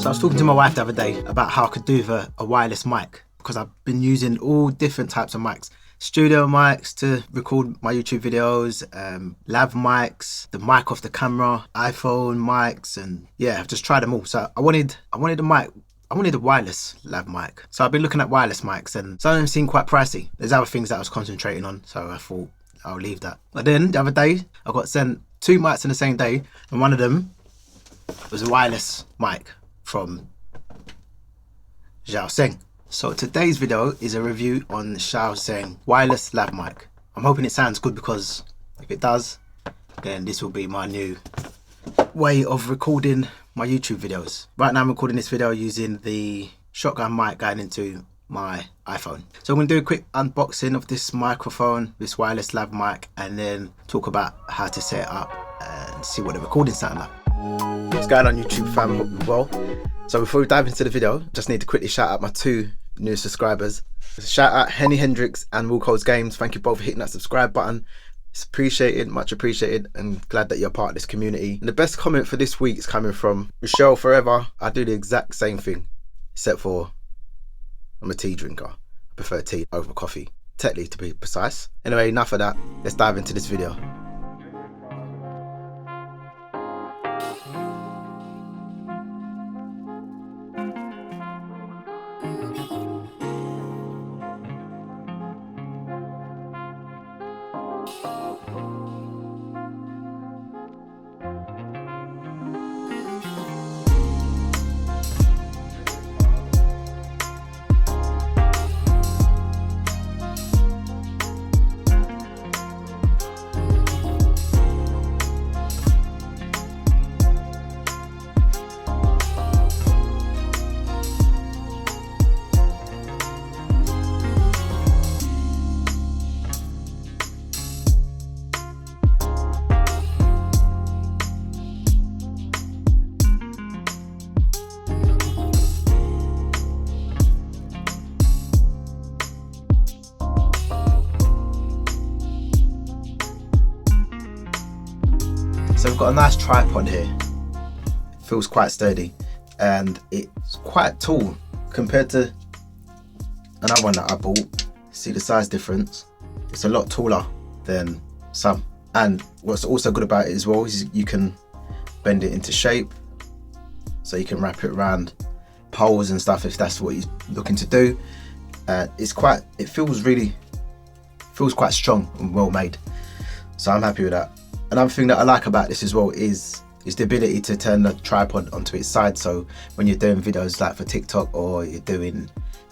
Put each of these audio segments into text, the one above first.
So I was talking to my wife the other day about how I could do with a wireless mic, because I've been using all different types of mics. Studio mics to record my YouTube videos, lav mics, the mic off the camera, iPhone mics, and yeah, I've just tried them all. So I wanted a mic. I wanted a wireless lav mic. So I've been looking at wireless mics and some of them seem quite pricey. There's other things that I was concentrating on, so I thought I'll leave that. But then the other day, I got sent 2 mics in the same day, and one of them was a wireless mic from Zhousheng. So today's video is a review on Zhousheng wireless lav mic. I'm hoping it sounds good, because if it does, then this will be my new way of recording my YouTube videos. Right now I'm recording this video using the shotgun mic going into my iPhone. So I'm going to do a quick unboxing of this microphone, this wireless lav mic, and then talk about how to set it up and see what the recording sound like. What's going on, YouTube fam? Hope you're well. So before we dive into the video, just need to quickly shout out my 2 new subscribers. Shout out Henny Hendricks and Wilco's Games. Thank you both for hitting that subscribe button. It's appreciated, much appreciated, and glad that you're part of this community. And the best comment for this week is coming from Michelle Forever. I do the exact same thing, except for I'm a tea drinker. I prefer tea over coffee, technically, to be precise. Anyway, enough of that. Let's dive into this video. So we've got a nice tripod here. It feels quite sturdy, and it's quite tall compared to another one that I bought. See the size difference? It's a lot taller than some. And what's also good about it as well is you can bend it into shape, so you can wrap it around poles and stuff if that's what you're looking to do. It feels quite strong and well made, so I'm happy with that. Another thing that I like about this as well is the ability to turn the tripod onto its side. So when you're doing videos like for TikTok, or you're doing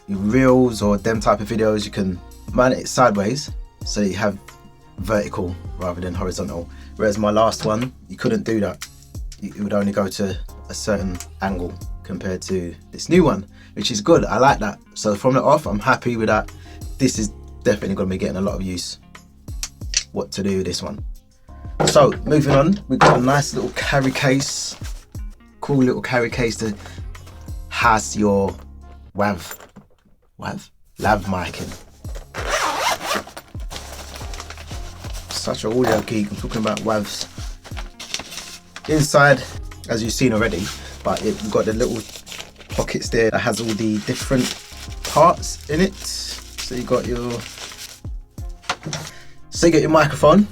your reels or them type of videos, you can mount it sideways so you have vertical rather than horizontal. Whereas my last one, you couldn't do that. It would only go to a certain angle compared to this new one, which is good. I like that. So from the off, I'm happy with that. This is definitely going to be getting a lot of use. What to do with this one. So moving on, we've got a nice little carry case, cool little carry case that has your lav mic in. Such an audio geek, I'm talking about WAVs. Inside, as you've seen already, but we've got the little pockets there that has all the different parts in it. So you got your microphone.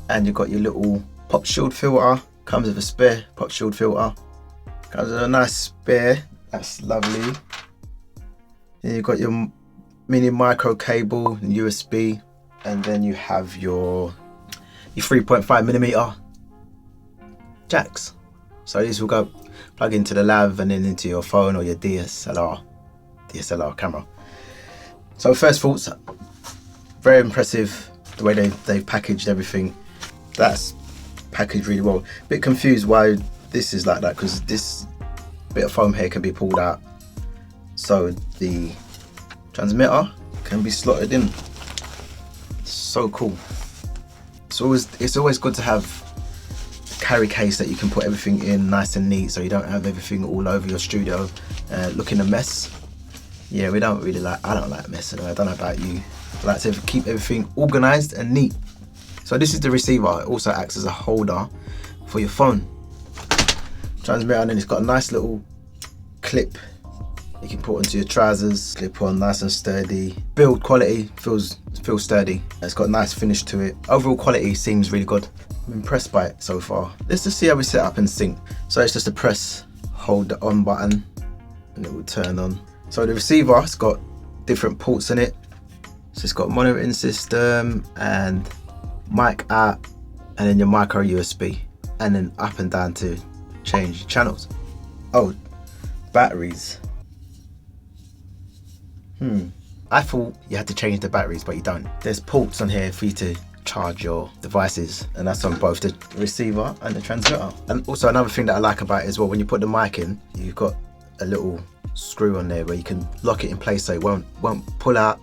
And you've got your little pop shield filter. Comes with a spare pop shield filter. Comes with a nice spare. That's lovely. Then you've got your mini micro cable and USB. And then you have your 3.5mm jacks. So these will go plug into the lav and then into your phone or your DSLR camera. So first thoughts, very impressive the way they've packaged everything. That's packaged really well. A bit confused why this is like that, because this bit of foam here can be pulled out so the transmitter can be slotted in. So cool. It's always good to have a carry case that you can put everything in nice and neat, so you don't have everything all over your studio looking a mess. Yeah, I don't like mess anyway. I don't know about you. I like to keep everything organized and neat. So this is the receiver. It also acts as a holder for your phone. Transmitter, and then it's got a nice little clip you can put onto your trousers, clip on nice and sturdy. Build quality feels sturdy. It's got a nice finish to it. Overall quality seems really good. I'm impressed by it so far. Let's just see how we set up and sync. So it's just a press, hold the on button, and it will turn on. So the receiver has got different ports in it. So it's got monitoring system and mic out, and then your micro USB, and then up and down to change channels. Oh, batteries. I thought you had to change the batteries, but you don't. There's ports on here for you to charge your devices, and that's on both the receiver and the transmitter. And also another thing that I like about it as well, when you put the mic in, you've got a little screw on there where you can lock it in place so it won't pull out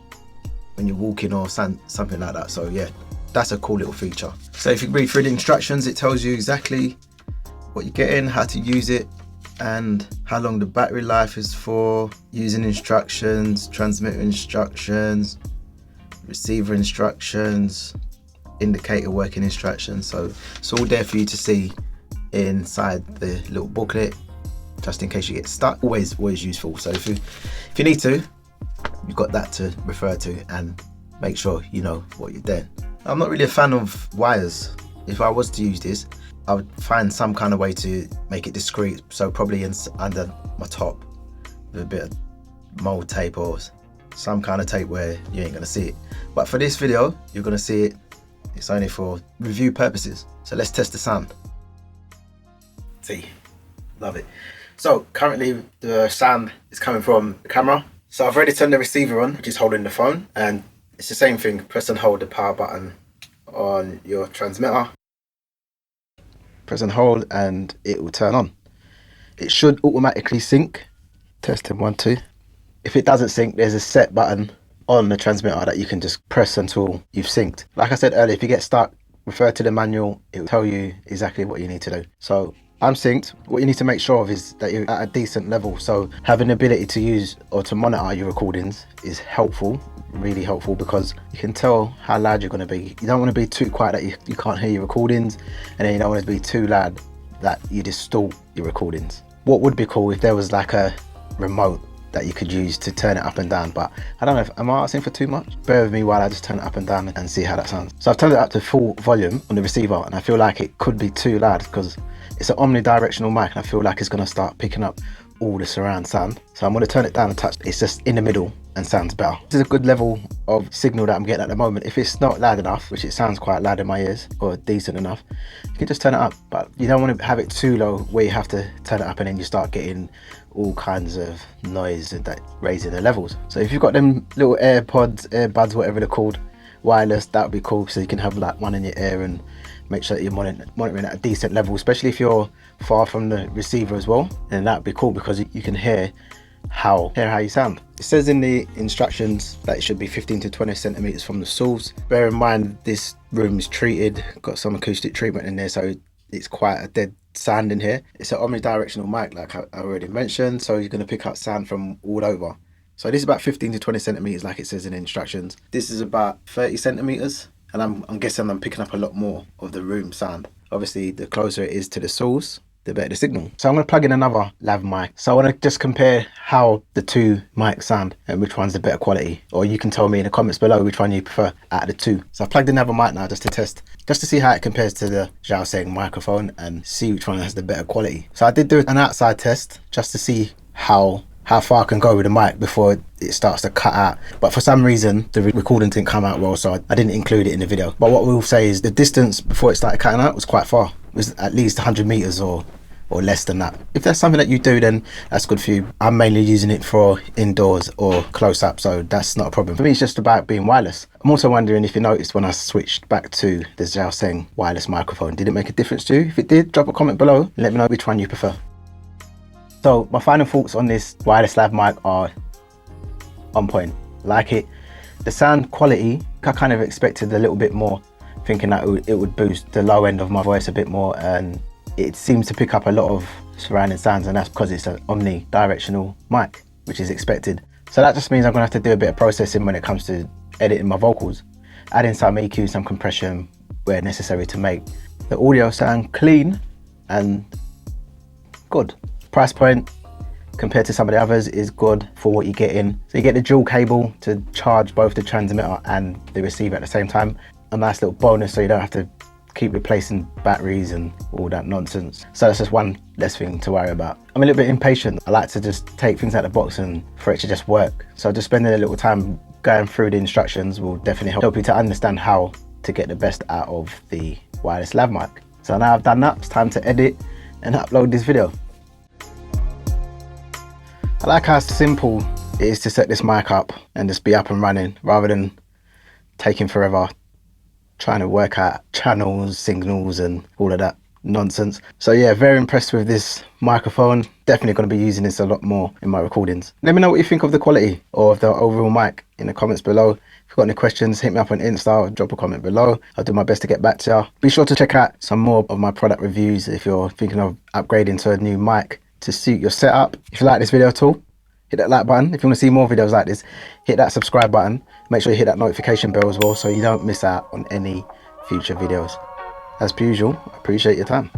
when you're walking or something like that. So yeah, that's a cool little feature. So if you read through the instructions, it tells you exactly what you're getting, how to use it, and how long the battery life is for, using instructions, transmitter instructions, receiver instructions, indicator working instructions. So it's all there for you to see inside the little booklet, just in case you get stuck. Always useful. So if you need to, you've got that to refer to and make sure you know what you're doing. I'm not really a fan of wires. If I was to use this, I would find some kind of way to make it discreet, so probably under my top with a bit of mold tape or some kind of tape where you ain't gonna see it. But for this video, you're gonna see it. It's only for review purposes. So let's test the sound. See, love it. So currently the sound is coming from the camera. So I've already turned the receiver on, which is holding the phone, and it's the same thing. Press and hold the power button on your transmitter. Press and hold and it will turn on. It should automatically sync. Testing 1, 2. If it doesn't sync, there's a set button on the transmitter that you can just press until you've synced. Like I said earlier, if you get stuck, refer to the manual. It will tell you exactly what you need to do. So I'm synced. What you need to make sure of is that you're at a decent level. So having the ability to use or to monitor your recordings is helpful, really helpful, because you can tell how loud you're going to be. You don't want to be too quiet that you can't hear your recordings, and then you don't want to be too loud that you distort your recordings. What would be cool if there was like a remote that you could use to turn it up and down, but I don't know, am I asking for too much? Bear with me while I just turn it up and down and see how that sounds. So I've turned it up to full volume on the receiver, and I feel like it could be too loud because it's an omnidirectional mic, and I feel like it's going to start picking up all the surround sound. So I'm going to turn it down a touch. It's just in the middle and sounds better. This is a good level of signal that I'm getting at the moment. If it's not loud enough, which it sounds quite loud in my ears, or decent enough, you can just turn it up. But you don't want to have it too low where you have to turn it up and then you start getting all kinds of noise and that raising the levels. So if you've got them little AirPods, earbuds, whatever they're called, wireless, that would be cool. So you can have like one in your ear and make sure that you're monitoring at a decent level, especially if you're far from the receiver as well. And that'd be cool because you can hear how you sound. It says in the instructions that it should be 15 to 20 centimeters from the source. Bear in mind this room is treated, got some acoustic treatment in there, so it's quite a dead sound in here. It's an omnidirectional mic, like I already mentioned, so you're going to pick up sound from all over. So this is about 15 to 20 centimeters like it says in the instructions. This is about 30 centimeters, and I'm guessing I'm picking up a lot more of the room sound. Obviously the closer it is to the source, the better the signal. So I'm going to plug in another lav mic. So I want to just compare how the two mics sound and which one's the better quality, or you can tell me in the comments below which one you prefer out of the two. So I've plugged in another mic now just to test, just to see how it compares to the Zhousheng microphone and see which one has the better quality. So I did do an outside test just to see how far I can go with the mic before it starts to cut out, but for some reason the recording didn't come out well, so I didn't include it in the video. But what we'll say is the distance before it started cutting out was quite far. It was at least 100 meters or less than that. If that's something that you do, then that's good for you. I'm mainly using it for indoors or close up, so that's not a problem. For me, it's just about being wireless. I'm also wondering if you noticed when I switched back to the Zhousheng wireless microphone, did it make a difference to you? If it did, drop a comment below and let me know which one you prefer. So my final thoughts on this wireless lav mic are on point. Like it. The sound quality, I kind of expected a little bit more, thinking that it would boost the low end of my voice a bit more, and it seems to pick up a lot of surrounding sounds, and that's because it's an omnidirectional mic, which is expected. So that just means I'm gonna have to do a bit of processing when it comes to editing my vocals, adding some EQ, some compression where necessary to make the audio sound clean and good. Price point, compared to some of the others is good for what you get in. So you get the dual cable to charge both the transmitter and the receiver at the same time. A nice little bonus, so you don't have to keep replacing batteries and all that nonsense. So that's just one less thing to worry about. I'm a little bit impatient. I like to just take things out of the box and for it to just work. So just spending a little time going through the instructions will definitely help you to understand how to get the best out of the wireless lav mic. So now I've done that, it's time to edit and upload this video. I like how simple it is to set this mic up and just be up and running rather than taking forever trying to work out channels, signals and all of that nonsense. So yeah, very impressed with this microphone. Definitely going to be using this a lot more in my recordings. Let me know what you think of the quality or of the overall mic in the comments below. If you've got any questions, hit me up on Insta or drop a comment below. I'll do my best to get back to you. Be sure to check out some more of my product reviews if you're thinking of upgrading to a new mic to suit your setup. If you like this video at all, hit that like button. If you want to see more videos like this, hit that subscribe button. Make sure you hit that notification bell as well so you don't miss out on any future videos. As per usual, I appreciate your time.